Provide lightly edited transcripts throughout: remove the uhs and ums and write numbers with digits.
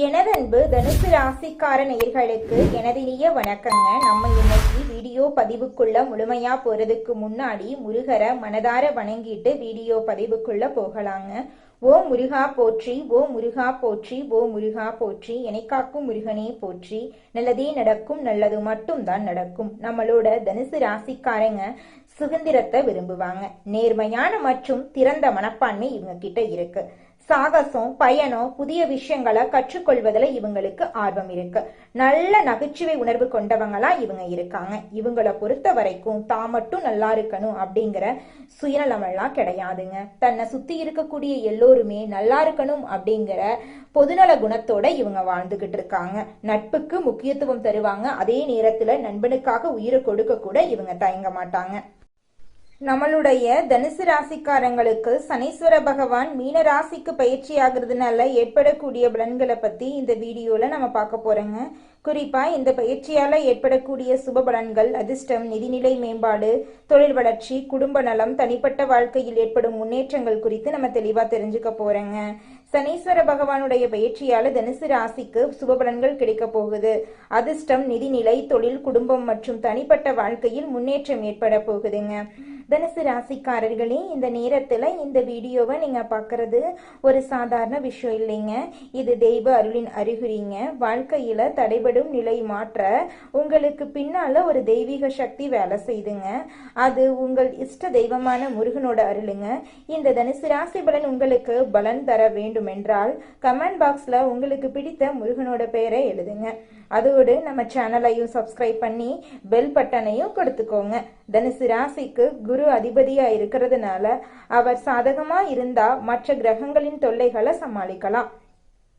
எனதன்பு தனுசு ராசிக்கார நேயர்களுக்கு எனதினிய வணக்கங்க. நம்ம இன்னைக்கு வீடியோ பதிவுக்குள்ள முழுமையா போறதுக்கு முன்னாடி முருகரை மனதார வணங்கிட்டு வீடியோ பதிவுக்குள்ள போகலாங்க. ஓ முருகா போற்றி, ஓ முருகா போற்றி, ஓ முருகா போற்றி, எனைக்காக்கும் முருகனே போற்றி. நல்லதே நடக்கும், நல்லது மட்டும் தான் நடக்கும். நம்மளோட தனுசு ராசிக்காரங்க சுதந்திரத்தை விரும்புவாங்க. நேர்மையான மற்றும் திறந்த மனப்பான்மை இவங்க கிட்ட இருக்கு. சாகசம், பயணம், புதிய விஷயங்களை கற்றுக்கொள்வதில் இவங்களுக்கு ஆர்வம் இருக்கு. நல்ல நகைச்சுவை உணர்வு கொண்டவங்களா இவங்க இருக்காங்க. இவங்களை பொறுத்த வரைக்கும் தான் மட்டும் நல்லா இருக்கணும் அப்படிங்கிற சுயநலமெல்லாம் கிடையாதுங்க. தன்னை சுத்தி இருக்கக்கூடிய எல்லோருமே நல்லா இருக்கணும் அப்படிங்கிற பொதுநல குணத்தோட இவங்க வாழ்ந்துகிட்டு இருக்காங்க. நட்புக்கு முக்கியத்துவம் தருவாங்க. அதே நேரத்துல நண்பனுக்காக உயிரை கொடுக்க கூட இவங்க தயங்க மாட்டாங்க. நம்மளுடைய தனுசு ராசிக்காரங்களுக்கு சனீஸ்வர பகவான் மீன ராசிக்கு பயிற்சி ஆகுறதுனால ஏற்படக்கூடிய பலன்களை பத்தி இந்த வீடியோல நம்ம பார்க்க போறோங்க. குறிப்பா இந்த பயிற்சியால ஏற்படக்கூடிய சுப பலன்கள், அதிர்ஷ்டம், நிதிநிலை மேம்பாடு, தொழில் வளர்ச்சி, குடும்ப நலம், தனிப்பட்ட வாழ்க்கையில் ஏற்படும் முன்னேற்றங்கள் குறித்து நம்ம தெளிவா தெரிஞ்சுக்க போறோங்க. சனீஸ்வர பகவானுடைய பயிற்சியால தனுசு ராசிக்கு சுப பலன்கள் கிடைக்க போகுது. அதிர்ஷ்டம், நிதிநிலை, தொழில், குடும்பம் மற்றும் தனிப்பட்ட வாழ்க்கையில் முன்னேற்றம் ஏற்பட போகுதுங்க. தனுசு ராசிக்காரர்களே, இந்த நேரத்துல இந்த வீடியோவை நீங்க பாக்குறது ஒரு சாதாரண விஷயம் இல்லைங்க. இது தெய்வ அருளின் அறிகுறிங்க. வாழ்க்கையில தடைபடும் நிலை மாற்ற உங்களுக்கு பின்னால ஒரு தெய்வீக சக்தி வேலை செய்துங்க. அது உங்கள் இஷ்ட தெய்வமான முருகனோட அருளுங்க. இந்த தனுசு ராசி பலன் உங்களுக்கு பலன் தர வேண்டும் என்றால் கமெண்ட் பாக்ஸ்ல உங்களுக்கு பிடித்த முருகனோட பெயரை எழுதுங்க. அதோடு நம்ம சேனலையும் சப்ஸ்கிரைப் பண்ணி பெல் பட்டனையும் கொடுத்துக்கோங்க. தனுசு ராசிக்கு குரு அதிபதியா இருக்கிறதுனால அவர் சாதகமா இருந்தா மற்ற கிரகங்களின் தொல்லைகளை சமாளிக்கலாம்.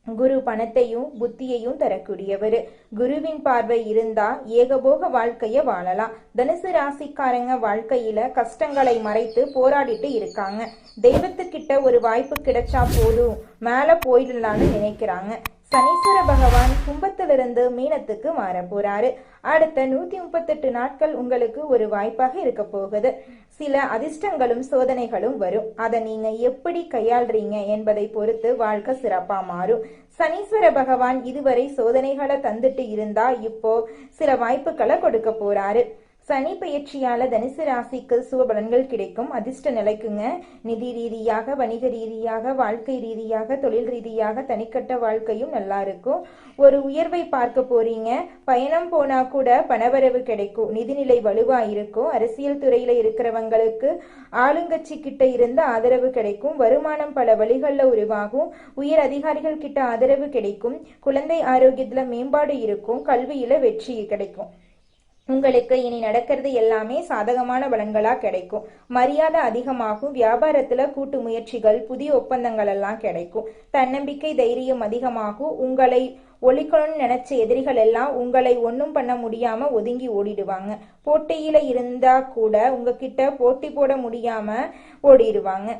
குரு பணத்தையும் புத்தியையும் தரக்கூடியவர். குருவின் பார்வை இருந்தா ஏகபோக வாழ்க்கைய வாழலாம். தனுசு ராசிக்காரங்க வாழ்க்கையில கஷ்டங்களை மறைத்து போராடிட்டு இருக்காங்க. தெய்வத்துக்கிட்ட ஒரு வாய்ப்பு கிடைச்சா போதும் மேல போயிடலான்னு நினைக்கிறாங்க. சனீஸ்வர பகவான் கும்பத்திலிருந்து மீனத்துக்கு மாற போறாரு. அடுத்த 138 நாட்கள் உங்களுக்கு ஒரு வாய்ப்பாக இருக்க போகுது. சில அதிர்ஷ்டங்களும் சோதனைகளும் வரும். அதை நீங்க எப்படி கையாள்றீங்க என்பதை பொறுத்து வாழ்க்கை சிறப்பா மாறும். சனீஸ்வர பகவான் இதுவரை சோதனைகளை தந்துட்டு இருந்தா இப்போ சில வாய்ப்புகளை கொடுக்க போறாரு. சனி பயிற்சியால தனுசு ராசிக்கு சுப பலன்கள் கிடைக்கும். அதிர்ஷ்ட நிலைக்குங்க. நிதி ரீதியாக, வணிக ரீதியாக, வாழ்க்கை ரீதியாக, தொழில் ரீதியாக, தனிக்கட்ட வாழ்க்கையும் நல்லா இருக்கும். ஒரு உயர்வை பார்க்க போறீங்க. பயணம் போனா கூட பணவரவு கிடைக்கும். நிதிநிலை வலுவா இருக்கும். அரசியல் துறையில இருக்கிறவங்களுக்கு ஆளுங்கட்சி கிட்ட இருந்து ஆதரவு கிடைக்கும். வருமானம் பல வழிகள்ல உருவாகும். உயர் அதிகாரிகள் கிட்ட ஆதரவு கிடைக்கும். குழந்தை ஆரோக்கியத்துல மேம்பாடு இருக்கும். கல்வியில வெற்றி கிடைக்கும். உங்களுக்கு இனி நடக்கிறது எல்லாமே சாதகமான பலன்களா கிடைக்கும். மரியாதை அதிகமாகும். வியாபாரத்துல கூட்டு முயற்சிகள், புதிய ஒப்பந்தங்கள் எல்லாம் கிடைக்கும். தன்னம்பிக்கை, தைரியம் அதிகமாகும். உங்களை ஒழிக்கணும்னு நினைச்ச எதிரிகள் எல்லாம் உங்களை ஒன்றும் பண்ண முடியாம ஒதுங்கி ஓடிடுவாங்க. போட்டியில இருந்தா கூட உங்ககிட்ட போட்டி போட முடியாம ஓடிடுவாங்க.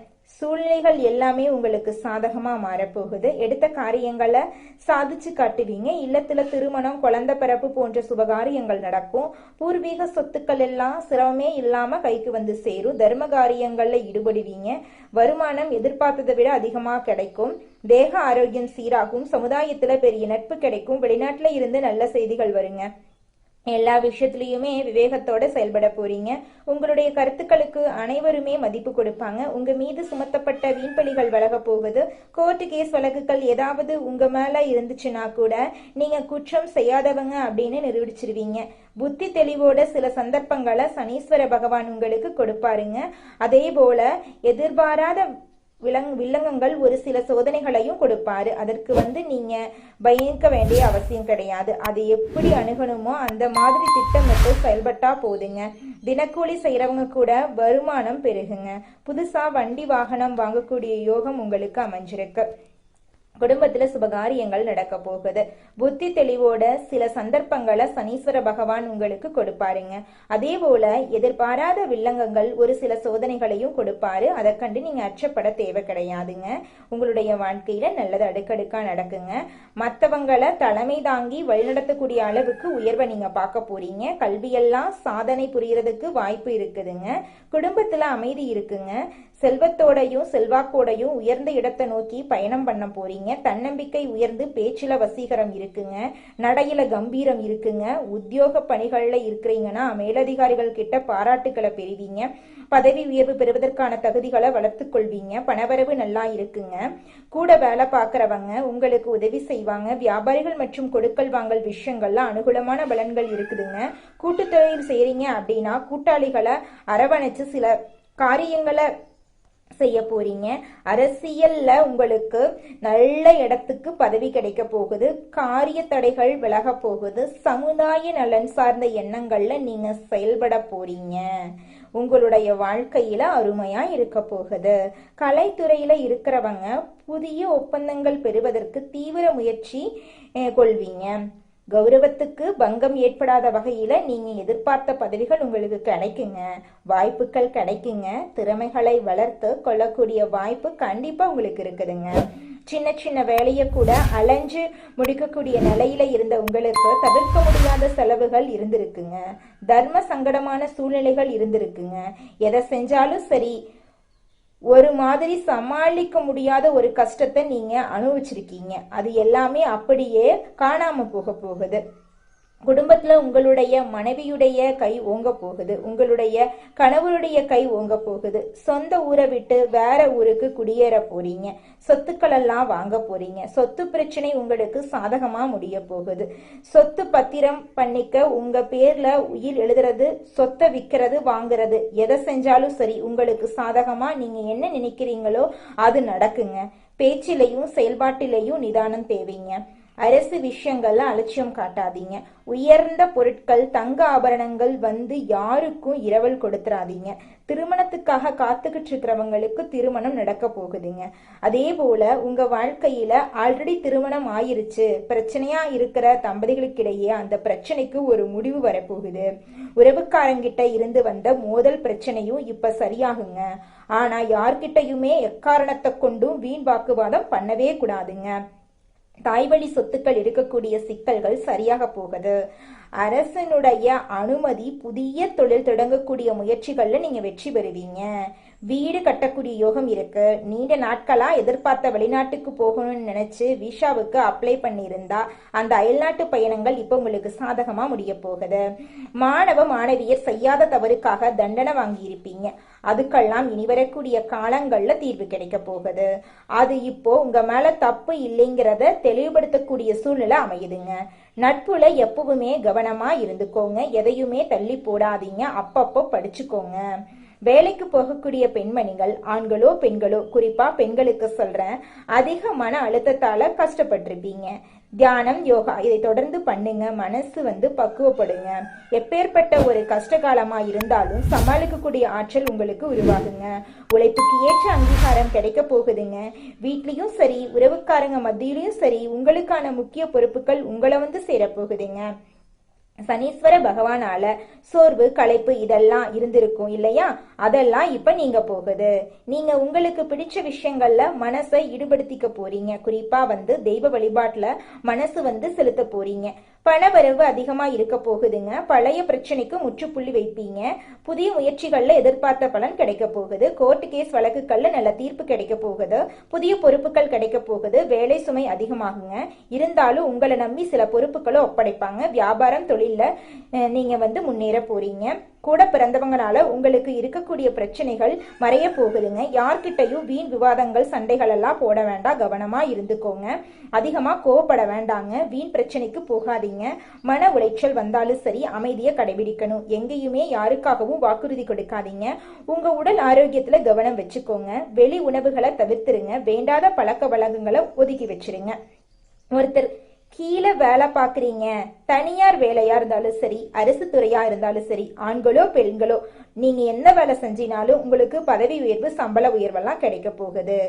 சூழ்நிலைகள் எல்லாமே உங்களுக்கு சாதகமா மாறப்போகுது. எடுத்த காரியங்களை சாதிச்சு காட்டுவீங்க. இல்லத்துல திருமணம், குழந்தை பிறப்பு போன்ற சுபகாரியங்கள் நடக்கும். பூர்வீக சொத்துக்கள் எல்லாம் சிரமமே இல்லாம கைக்கு வந்து சேரும். தர்ம காரியங்கள்ல ஈடுபடுவீங்க. வருமானம் எதிர்பார்த்ததை விட அதிகமா கிடைக்கும். தேக ஆரோக்கியம் சீராகும். சமுதாயத்துல பெரிய நட்பு கிடைக்கும். வெளிநாட்டுல இருந்து நல்ல செய்திகள் வருங்க. எல்லா விஷயத்திலயுமே விவேகத்தோட செயல்பட போறீங்க. உங்களுடைய கருத்துக்களுக்கு அனைவருமே மதிப்பு கொடுப்பாங்க. உங்க மீது சுமத்தப்பட்ட வீண்பலிகள் விலக போகுது. கோர்ட்டு கேஸ் வழக்குகள் ஏதாவது உங்க மேல இருந்துச்சுன்னா கூட நீங்க குற்றம் செய்யாதவங்க அப்படின்னு நிரூபிச்சிருவீங்க. புத்தி தெளிவோட சில சந்தர்ப்பங்களை சனீஸ்வர பகவான் உங்களுக்கு கொடுப்பாருங்க. அதே போல எதிர்பாராத வில்லங்கங்கள் ஒரு சில சோதனைகளையும் கொடுப்பாரு. அதற்கு நீங்க பயக்க வேண்டிய அவசியம் கிடையாது. அது எப்படி அணுகணுமோ அந்த மாதிரி திட்டமிட்டு செயல்பட்டா போதுங்க. தினக்கூலி செய்யறவங்க கூட வருமானம் பெருகுங்க. புதுசா வண்டி வாகனம் வாங்கக்கூடிய யோகம் உங்களுக்கு அமைஞ்சிருக்கு. குடும்பத்துல சுபகாரியங்கள் நடக்க போகுது. புத்தி தெளிவோட சில சந்தர்ப்பங்களை சனீஸ்வர பகவான் உங்களுக்கு கொடுப்பாருங்க. அதே போல எதிர்பாராத வில்லங்கங்கள் ஒரு சில சோதனைகளையும் கொடுப்பாரு. அதை கண்டு நீங்க அச்சப்பட தேவை கிடையாதுங்க. உங்களுடைய வாழ்க்கையில நல்லது அடுக்கடுக்கா நடக்குங்க. மற்றவங்களை தலைமை தாங்கி வழிநடத்தக்கூடிய அளவுக்கு உயர்வை நீங்க பார்க்க போறீங்க. கல்வியெல்லாம் சாதனை புரியறதுக்கு வாய்ப்பு இருக்குதுங்க. குடும்பத்துல அமைதி இருக்குங்க. செல்வத்தோடையும் செல்வாக்கோடையும் உயர்ந்த இடத்தை நோக்கி பயணம் பண்ண போறீங்க. தன்னம்பிக்கை உயர்ந்து பேச்சில வசீகரம் இருக்குங்க. நடையில கம்பீரம் இருக்குங்க. உத்தியோக பணிகள்ல இருக்கிறீங்கன்னா மேலதிகாரிகள் கிட்ட பாராட்டுக்களை பெறுவீங்க. பதவி உயர்வு பெறுவதற்கான தகுதிகளை வளர்த்து கொள்வீங்க. பணவரவு நல்லா இருக்குங்க. கூட வேலை பார்க்கறவங்க உங்களுக்கு உதவி செய்வாங்க. வியாபாரிகள் மற்றும் கொடுக்கல் வாங்கல் விஷயங்கள்ல அனுகூலமான பலன்கள் இருக்குதுங்க. கூட்டு தொழில் செய்றீங்க அப்படின்னா கூட்டாளிகளை அரவணைச்சு சில காரியங்களை செய்ய போறீங்க. அரசியல்ல உங்களுக்கு நல்ல இடத்துக்கு பதவி கிடைக்க போகுது. காரிய தடைகள் விலக போகுது. சமுதாய நலன் சார்ந்த எண்ணங்கள்ல நீங்க செயல்பட போறீங்க. உங்களுடைய வாழ்க்கையில அருமையா இருக்க போகுது. கலைத்துறையில இருக்கிறவங்க புதிய ஒப்பந்தங்கள் பெறுவதற்கு தீவிர முயற்சி கொள்வீங்க. கௌரவத்துக்கு பங்கம் ஏற்படாத வகையில நீங்க எதிர்பார்த்த பதவிகள் உங்களுக்கு கிடைக்குங்க. வாய்ப்புகள் கிடைக்குங்க. திறமைகளை வளர்த்து கொள்ளக்கூடிய வாய்ப்பு கண்டிப்பா உங்களுக்கு இருக்குதுங்க. சின்ன சின்ன வேலையை கூட அலைஞ்சு முடிக்கக்கூடிய நிலையில இருந்த உங்களுக்கு தவிர்க்க முடியாத செலவுகள் இருந்திருக்குங்க. தர்ம சங்கடமான சூழ்நிலைகள் இருந்திருக்குங்க. எதை செஞ்சாலும் சரி ஒரு மாதிரி சமாளிக்க முடியாத ஒரு கஷ்டத்தை நீங்க அனுபவிச்சிருக்கீங்க. அது எல்லாமே அப்படியே காணாம போக போகுது. குடும்பத்துல உங்களுடைய மனைவியுடைய கை ஓங்க போகுது. உங்களுடைய கணவருடைய கை ஓங்க போகுது. சொந்த ஊரை விட்டு வேற ஊருக்கு குடியேற போறீங்க. சொத்துக்கள் எல்லாம் வாங்க போறீங்க. சொத்து பிரச்சனை உங்களுக்கு சாதகமா முடிய போகுது. சொத்து பத்திரம் பண்ணிக்க உங்க பேர்ல உயிர் எழுதுறது, சொத்தை விற்கிறது, வாங்குறது, எதை செஞ்சாலும் சரி உங்களுக்கு சாதகமா நீங்க என்ன நினைக்கிறீங்களோ அது நடக்குங்க. பேச்சிலையும் செயல்பாட்டிலையும் நிதானம் தேவைங்க. அரசு விஷயங்கள்ல அலட்சியம் காட்டாதீங்க. உயர்ந்த பொருட்கள் தங்க ஆபரணங்கள் வந்து யாருக்கும் இரவல் கொடுத்துறாதீங்க. திருமணத்துக்காக காத்துக்கிட்டு இருக்கிறவங்களுக்கு திருமணம் நடக்க போகுதுங்க. அதே போல உங்க வாழ்க்கையில ஆல்ரெடி திருமணம் ஆயிருச்சு பிரச்சனையா இருக்கிற தம்பதிகளுக்கிடையே அந்த பிரச்சனைக்கு ஒரு முடிவு வரப்போகுது. உறவுக்காரங்கிட்ட இருந்து வந்த மோதல் பிரச்சனையும் இப்ப சரியாகுங்க. ஆனா யார்கிட்டையுமே எக்காரணத்தை கொண்டும் வீண் வாக்குவாதம் பண்ணவே கூடாதுங்க. தாய்வழி சொத்துக்கள் இருக்கக்கூடிய சிக்கல்கள் சரியாக போகுது. அரசனுடைய அனுமதி புதிய தொழில் தொடங்கக்கூடிய முயற்சிகள்ல நீங்க வெற்றி பெறுவீங்க. வீடு கட்டக்கூடிய யோகம் இருக்கு. நீண்ட நாட்களா எதிர்பார்த்த வெளிநாட்டுக்கு போகணும்னு நினைச்சு விசாவுக்கு அப்ளை பண்ணியிருந்தா அந்த அயல்நாட்டு பயணங்கள் இப்ப உங்களுக்கு சாதகமா முடிய போகுது. மாணவ மாணவியர் செய்யாத தவறுக்காக தண்டனை வாங்கி இருப்பீங்க. அதுக்கெல்லாம் இனி வரக்கூடிய காலங்கள்ல தீர்வு கிடைக்க போகுது. அது இப்போ உங்க மேல தப்பு இல்லைங்கிறத தெளிவுபடுத்தக்கூடிய சூழ்நிலை அமையுதுங்க. நட்புல எப்பவுமே கவனமா இருந்துக்கோங்க. எதையுமே தள்ளி போடாதீங்க. அப்பப்போ படிச்சுக்கோங்க. வேலைக்கு போகக்கூடிய பெண்மணிகள் ஆண்களோ பெண்களோ, குறிப்பா பெண்களுக்கு சொல்றேன், அதிக மன அழுத்தத்தால கஷ்டப்பட்டிருப்பீங்க. தியானம் யோகா இதை தொடர்ந்து பண்ணுங்க. மனசு பக்குவப்படுங்க. எப்பேற்பட்ட ஒரு கஷ்ட காலமா இருந்தாலும் சமாளிக்கக்கூடிய ஆற்றல் உங்களுக்கு உருவாகுங்க. உழைப்புக்கு ஏற்ற அங்கீகாரம் கிடைக்க போகுதுங்க. வீட்லயும் சரி உறவுக்காரங்க மத்தியிலையும் சரி உங்களுக்கான முக்கிய பொறுப்புகள் உங்களை சேரப்போகுதுங்க. சனீஸ்வர பகவானால சோர்வு களைப்பு இதெல்லாம் இருந்திருக்கும் இல்லையா, அதெல்லாம் இப்ப நீங்க போகுது. நீங்க உங்களுக்கு பிடிச்ச விஷயங்கள்ல மனசை ஈடுபடுத்திக்க போறீங்க. குறிப்பா தெய்வ வழிபாட்டுல மனசு செலுத்த போறீங்க. பணவரவு அதிகமா இருக்க போகுதுங்க. பழைய பிரச்சனைக்கு முற்றுப்புள்ளி வைப்பீங்க. புதிய முயற்சிகள்ல எதிர்பார்த்த பலன் கிடைக்க போகுது. கோர்ட் கேஸ் வழக்குகள்ல நல்ல தீர்ப்பு கிடைக்க போகுது. புதிய பொறுப்புகள் கிடைக்க போகுது. வேலை சுமை அதிகமாகுங்க. இருந்தாலும் உங்களை நம்பி சில பொறுப்புகளை ஒப்படைப்பாங்க. வியாபாரம் தொழில நீங்க முன்னேற போறீங்க. கூட பிறந்தவங்களால உங்களுக்கு இருக்கக்கூடிய பிரச்சனைகள் மறைய போகுதுங்க. யார்கிட்டையும் வீண் விவாதங்கள் சண்டைகள் எல்லாம் போட வேண்டாம். கவனமா இருந்துக்கோங்க. அதிகமா கோவப்பட வேண்டாங்க. வீண் பிரச்சனைக்கு போகாதீங்க. மன உளைச்சல் வந்தாலும் சரி அமைதியை கடைபிடிக்கணும். எங்கேயுமே யாருக்காகவும் வாக்குறுதி கொடுக்காதீங்க. உங்க உடல் ஆரோக்கியத்துல கவனம் வச்சுக்கோங்க. வெளி உணவுகளை தவிர்த்துருங்க. வேண்டாத பழக்க வழக்கங்களை ஒதுக்கி வச்சிருங்க. ஒருத்தர் கீழே வேலை பாக்குறீங்க, தனியார் வேலையா இருந்தாலும் சரி அரசு துறையா இருந்தாலும் சரி, ஆண்களோ பெண்களோ நீங்க என்ன வேலை செஞ்சினாலும் உங்களுக்கு பதவி உயர்வு சம்பள உயர்வெல்லாம் கிடைக்க போகுது.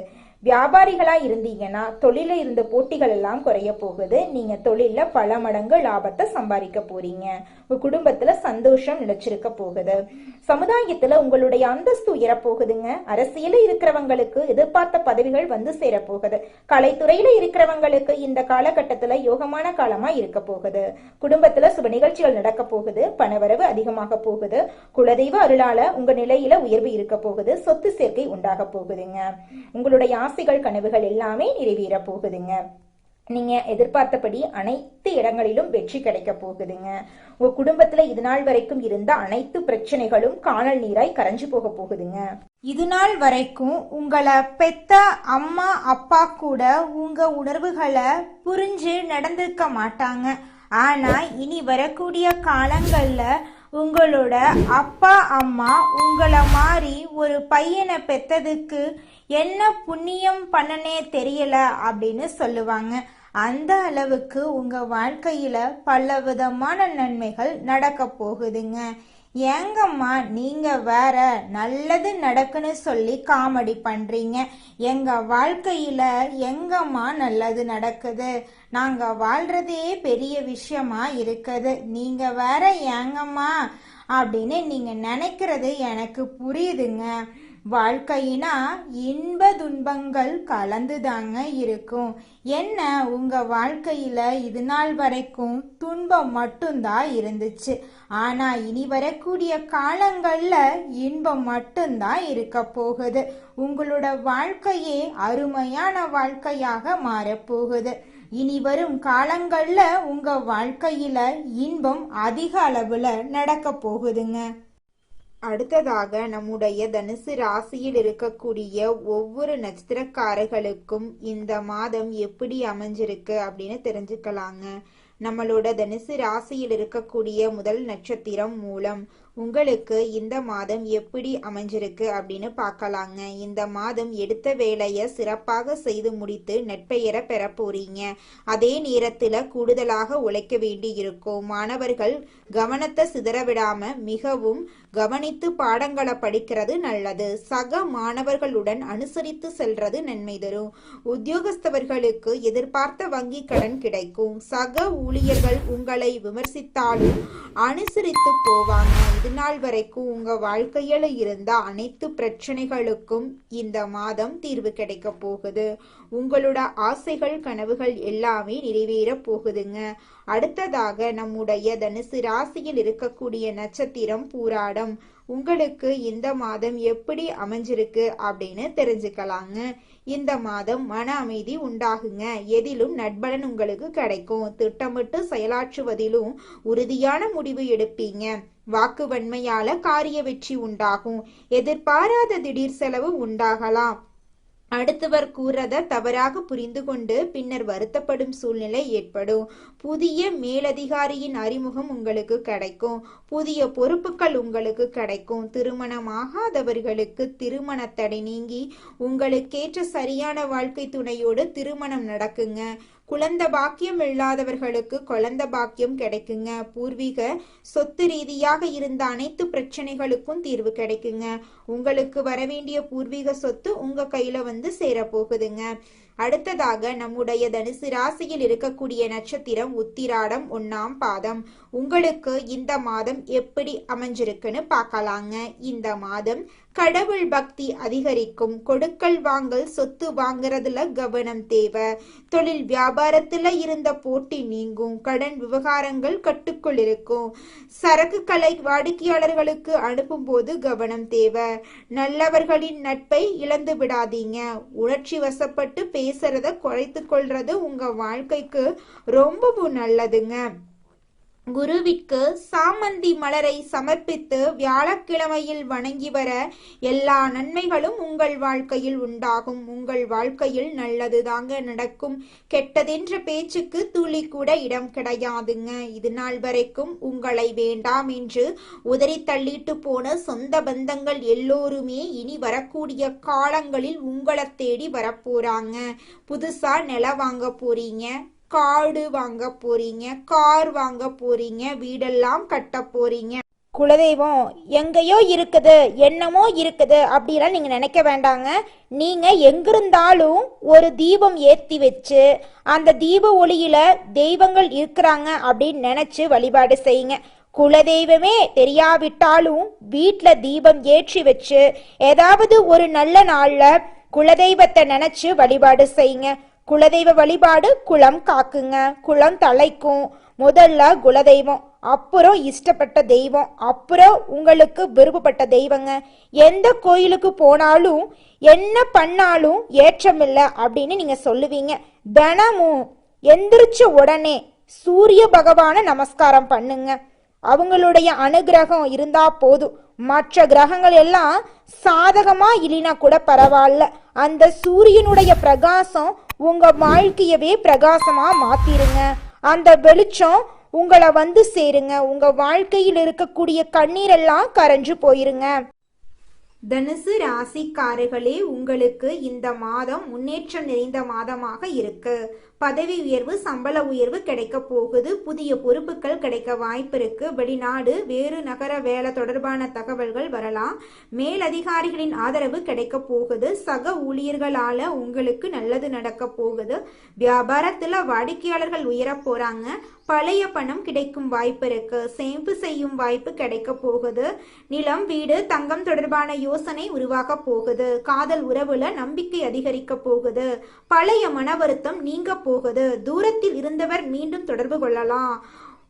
வியாபாரிகளா இருந்தீங்கன்னா தொழில இருந்த போட்டிகள் எல்லாம் குறைய போகுது. நீங்க தொழில பல மடங்கு லாபத்தை சம்பாதிக்க போறீங்க. உங்க குடும்பத்துல சந்தோஷம் நிலைச்சிருக்க போகுது. சமுதாயத்துல உங்களுடைய அந்தஸ்து உயரப்போகுதுங்க. அரசியல இருக்கிறவங்களுக்கு எதிர்பார்த்த பதவிகள் வந்து சேரப்போகுது. கலைத்துறையில இருக்கிறவங்களுக்கு இந்த காலகட்டத்துல யோகமான காலமா இருக்க போகுது. குடும்பத்துல சுப நிகழ்ச்சிகள் நடக்க போகுது. பணவரவு அதிகமாக போகுது. குலதெய்வ அருளால உங்க நிலையில உயர்வு இருக்க போகுது. சொத்து சேர்க்கை உண்டாக போகுதுங்க. உங்களுடைய ஆசைகள் கனவுகள் எல்லாமே நிறைவேற போகுதுங்க. நீங்க எதிர்பார்த்தபடி அனைத்து இடங்களிலும் வெற்றி கிடைக்க போகுதுங்க. உங்க குடும்பத்துல இது நாள் வரைக்கும் இருந்த அனைத்து பிரச்சனைகளும் காணல் நீராய் கரைஞ்சு போக போகுதுங்க. இது நாள் வரைக்கும் உங்களை பெத்த அம்மா அப்பா கூட உங்க உணர்வுகளை புரிஞ்சு நடந்திருக்க மாட்டாங்க. ஆனா இனி வரக்கூடிய காலங்கள்ல உங்களோட அப்பா அம்மா உங்களை மாதிரி ஒரு பையனை பெத்ததுக்கு என்ன புண்ணியம் பண்ணனே தெரியல அப்படின்னு சொல்லுவாங்க. அந்த அளவுக்கு உங்க வாழ்க்கையில பல விதமான நன்மைகள் நடக்க போகுதுங்க. ஏங்கம்மா நீங்க வேற நல்லது நடக்குன்னு சொல்லி காமெடி பண்றீங்க. எங்க வாழ்க்கையில எங்கம்மா நல்லது நடக்குது? நாங்க வாழ்றதே பெரிய விஷயமா இருக்குது. நீங்க வேற ஏங்கம்மா அப்படின்னு நீங்க நினைக்கிறது எனக்கு புரியுதுங்க. வாழ்க்கையினா இன்ப துன்பங்கள் கலந்துதாங்க இருக்கும். என்ன உங்க வாழ்க்கையில இது நாள் வரைக்கும் துன்பம் மட்டும்தான் இருந்துச்சு. ஆனா இனி வரக்கூடிய காலங்கள்ல இன்பம் மட்டும்தான் இருக்க போகுது. உங்களோட வாழ்க்கையே அருமையான வாழ்க்கையாக மாறப்போகுது. இனி வரும் காலங்கள்ல உங்க வாழ்க்கையில இன்பம் அதிக அளவுல நடக்க போகுதுங்க. அடுத்ததாக நம்முடைய தனுசு ராசியில் இருக்கக்கூடிய ஒவ்வொரு நட்சத்திரக்காரர்களுக்கும் இந்த மாதம் எப்படி அமைஞ்சிருக்கு அப்படின்னு தெரிஞ்சுக்கலாங்க. நம்மளோட தனுசு ராசியில் இருக்கக்கூடிய முதல் நட்சத்திரம் மூலம். உங்களுக்கு இந்த மாதம் எப்படி அமைஞ்சிருக்கு அப்படின்னு பார்க்கலாங்க. இந்த மாதம் எடுத்த வேலையை சிறப்பாக செய்து முடித்து நற்பெயரை பெற போறீங்க. அதே நேரத்துல கூடுதலாக உழைக்க வேண்டி இருக்கும். மாணவர்கள் கவனத்தை சிதறவிடாம மிகவும் கவனித்து பாடங்களை படிக்கிறது நல்லது. சக மாணவர்களுடன் அனுசரித்து செல்றது நன்மை தரும். உத்தியோகஸ்தவர்களுக்கு எதிர்பார்த்த வங்கி கடன் கிடைக்கும். சக ஊழியர்கள் உங்களை விமர்சித்தாலும் அனுசரித்து போவாங்க. இது நாள் வரைக்கும் உங்க வாழ்க்கையில இருந்த அனைத்து பிரச்சனைகளுக்கும் இந்த மாதம் தீர்வு கிடைக்க போகுது. உங்களோட ஆசைகள் கனவுகள் எல்லாமே நிறைவேற போகுதுங்க. அடுத்ததாக நம்முடைய தனுசு ராசியில் இருக்கக்கூடிய நட்சத்திரம் பூராடம். உங்களுக்கு இந்த மாதம் எப்படி அமைஞ்சிருக்கு அப்படின்னு தெரிஞ்சுக்கலாங்க. இந்த மாதம் மன அமைதி உண்டாகுங்க. எதிலும் நட்பலன் உங்களுக்கு கிடைக்கும். திட்டமிட்டு செயலாற்றுவதிலும் உறுதியான முடிவு எடுப்பீங்க. வாக்கு வன்மையால காரிய வெற்றி உண்டாகும். எதிர்பாராத திடீர் செலவு உண்டாகலாம். அடுத்தவர் கூறத தவறாக புரிந்து கொண்டு பின்னர் வருத்தப்படும் சூழ்நிலை ஏற்படும். புதிய மேலதிகாரியின் அறிமுகம் உங்களுக்கு கிடைக்கும். புதிய பொறுப்புகள் உங்களுக்கு கிடைக்கும். திருமணமாகாதவர்களுக்கு திருமண தடை நீங்கி உங்களுக்கேற்ற சரியான வாழ்க்கை துணையோடு திருமணம் நடக்குங்க. குழந்தை பாக்கியம் இல்லாதவர்களுக்கு குழந்தை பாக்கியம் கிடைக்குங்க. பூர்வீக சொத்து ரீதியாக இருந்த அனைத்து பிரச்சனைகளுக்கும் தீர்வு கிடைக்குங்க. உங்களுக்கு வரவேண்டிய பூர்வீக சொத்து உங்க கையில வந்து சேரப்போகுதுங்க. அடுத்ததாக நம்முடைய தனுசு ராசியில் இருக்கக்கூடிய நட்சத்திரம் உத்திராடம் 1ஆம் பாதம். உங்களுக்கு இந்த மாதம் எப்படி அமைஞ்சிருக்குன்னு பார்க்கலாங்க. இந்த மாதம் கடவுள் பக்தி அதிகரிக்கும். கொடுக்கல் வாங்கல் சொத்து வாங்குறதுல கவனம் தேவை. தொழில் வியாபாரத்துல இருந்த போட்டி நீங்கும். கடன் விவகாரங்கள் கட்டுக்குள் இருக்கும். சரக்குகளை வாடிக்கையாளர்களுக்கு அனுப்பும் போது கவனம் தேவை. நல்லவர்களின் நட்பை இழந்து விடாதீங்க. உணர்ச்சி வசப்பட்டு பேசுறத குறைத்து கொள்றது உங்க வாழ்க்கைக்கு ரொம்பவும் நல்லதுங்க. குருவிற்கு சாமந்தி மலரை சமர்ப்பித்து வியாழக்கிழமையில் வணங்கி வர எல்லா நன்மைகளும் உங்கள் வாழ்க்கையில் உண்டாகும். உங்கள் வாழ்க்கையில் நல்லது தாங்க நடக்கும். கெட்டதென்ற பேச்சுக்கு துளி கூட இடம் கிடையாதுங்க. இது நாள் வரைக்கும் உங்களை வேண்டாம் என்று உதறி தள்ளிட்டு போன சொந்த பந்தங்கள் எல்லோருமே இனி வரக்கூடிய காலங்களில் உங்களை தேடி வரப்போறாங்க. புதுசா நிலம் வாங்க போறீங்க. காடு வாங்க போறீங்க. கார் வாங்க போறீங்க. வீடெல்லாம் கட்ட போறீங்க. குலதெய்வம் எங்கேயோ இருக்குது, என்னமோ இருக்குது அப்படிலாம் நீங்கள் நினைக்க வேண்டாங்க. நீங்கள் எங்கிருந்தாலும் ஒரு தீபம் ஏற்றி வச்சு அந்த தீப ஒளியில தெய்வங்கள் இருக்கிறாங்க அப்படின்னு நினச்சி வழிபாடு செய்யுங்க. குலதெய்வமே தெரியாவிட்டாலும் வீட்டில் தீபம் ஏற்றி வச்சு ஏதாவது ஒரு நல்ல நாளில் குலதெய்வத்தை நினச்சி வழிபாடு செய்யுங்க. குலதெய்வ வழிபாடு குலம் காக்குங்க, குலம் தலைக்கும். முதல்ல குலதெய்வம், அப்புறம் இஷ்டப்பட்ட தெய்வம், அப்புறம் உங்களுக்கு விருப்பப்பட்ட தெய்வங்க. எந்த கோயிலுக்கு போனாலும் என்ன பண்ணாலும் ஏற்றமில்லை அப்படின்னு நீங்க சொல்லுவீங்க. தினமும் எந்திரிச்ச உடனே சூரிய பகவான நமஸ்காரம் பண்ணுங்க. அவங்களுடைய அனுகிரகம் இருந்தா போதும். மற்ற கிரகங்கள் எல்லாம் சாதகமா இல்லைனா கூட பரவாயில்ல, அந்த சூரியனுடைய பிரகாசம் உங்க வாழ்க்கையவே பிரகாசமா மாத்திருங்க. அந்த வெளிச்சம் உங்களை வந்து சேருங்க. உங்க வாழ்க்கையில் இருக்கக்கூடிய கண்ணீரெல்லாம் கரைஞ்சு போயிருங்க. தனுசு ராசிக்காரர்களே, உங்களுக்கு இந்த மாதம் முன்னேற்றம் நிறைந்த மாதமாக இருக்கு. பதவி உயர்வு, சம்பள உயர்வு கிடைக்க போகுது. புதிய பொறுப்புகள் கிடைக்க வாய்ப்பு இருக்கு. வெளிநாடு, வேறு நகர வேலை தொடர்பான தகவல்கள் வரலாம். மேலதிகாரிகளின் ஆதரவு கிடைக்க போகுது. சக ஊழியர்களால உங்களுக்கு நல்லது நடக்க போகுது. வியாபாரத்துல வாடிக்கையாளர்கள் உயர போறாங்க. பழைய பணம் கிடைக்கும் வாய்ப்பு இருக்கு. சேமிப்பு செய்யும் வாய்ப்பு கிடைக்க போகுது. நிலம், வீடு, தங்கம் தொடர்பான யோசனை உருவாக போகுது. காதல் உறவுல நம்பிக்கை அதிகரிக்க போகுது. பழைய மன வருத்தம் நீங்க போகுது. தூரத்தில் இருந்தவர் மீண்டும் தொடர்பு கொள்ளலாம்.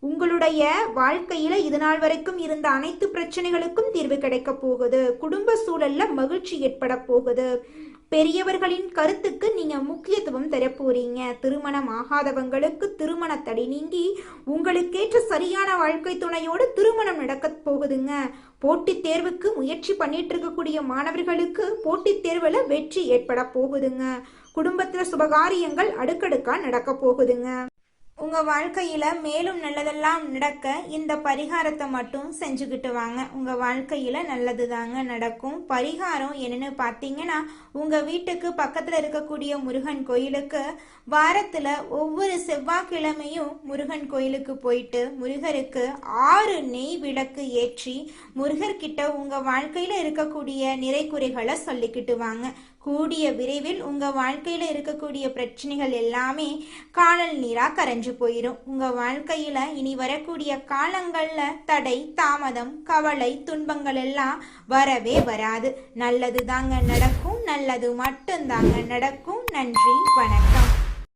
உங்களுடைய வாழ்க்கையில இது நாள் வரைக்கும் இருந்த அனைத்து பிரச்சனைகளுக்கும் தீர்வு கிடைக்க போகுது. குடும்ப சூழல்ல மகிழ்ச்சி ஏற்பட போகுது. பெரியவர்களின் கருத்துக்கு நீங்க முக்கியத்துவம் தர போறீங்க. திருமணம் ஆகாதவங்களுக்கு திருமண தடை நீங்கி உங்களுக்கேற்ற சரியான வாழ்க்கை துணையோடு திருமணம் நடக்க போகுதுங்க. போட்டித் தேர்வுக்கு முயற்சி பண்ணிட்டு இருக்கக்கூடிய மாணவர்களுக்கு போட்டித் தேர்வுல வெற்றி ஏற்பட போகுதுங்க. குடும்பத்துல சுபகாரியங்கள் அடுக்கடுக்கா நடக்க போகுதுங்க. உங்க வாழ்க்கையில மேலும் நல்லதெல்லாம் நடக்க இந்த பரிகாரத்தை மட்டும் செஞ்சுக்கிட்டு வாங்க. உங்க வாழ்க்கையில நல்லது தாங்க நடக்கும். பரிகாரம் என்னன்னு பார்த்தீங்கன்னா, உங்க வீட்டுக்கு பக்கத்துல இருக்கக்கூடிய முருகன் கோயிலுக்கு வாரத்துல ஒவ்வொரு செவ்வாய்க்கிழமையும் முருகன் கோயிலுக்கு போயிட்டு முருகருக்கு 6 நெய் விளக்கு ஏற்றி முருகர்கிட்ட உங்க வாழ்க்கையில இருக்கக்கூடிய நிறை குறைகளை சொல்லிக்கிட்டு வாங்க. கூடிய விரைவில் உங்க வாழ்க்கையில இருக்கக்கூடிய பிரச்சனைகள் எல்லாமே காணல் நீரா கரைஞ்சு போயிடும். உங்க வாழ்க்கையில இனி வரக்கூடிய காலங்கள்ல தடை, தாமதம், கவலை, துன்பங்கள் எல்லாம் வரவே வராது. நல்லது தாங்க நடக்கும். நல்லது மட்டும் தாங்க நடக்கும். நன்றி, வணக்கம்.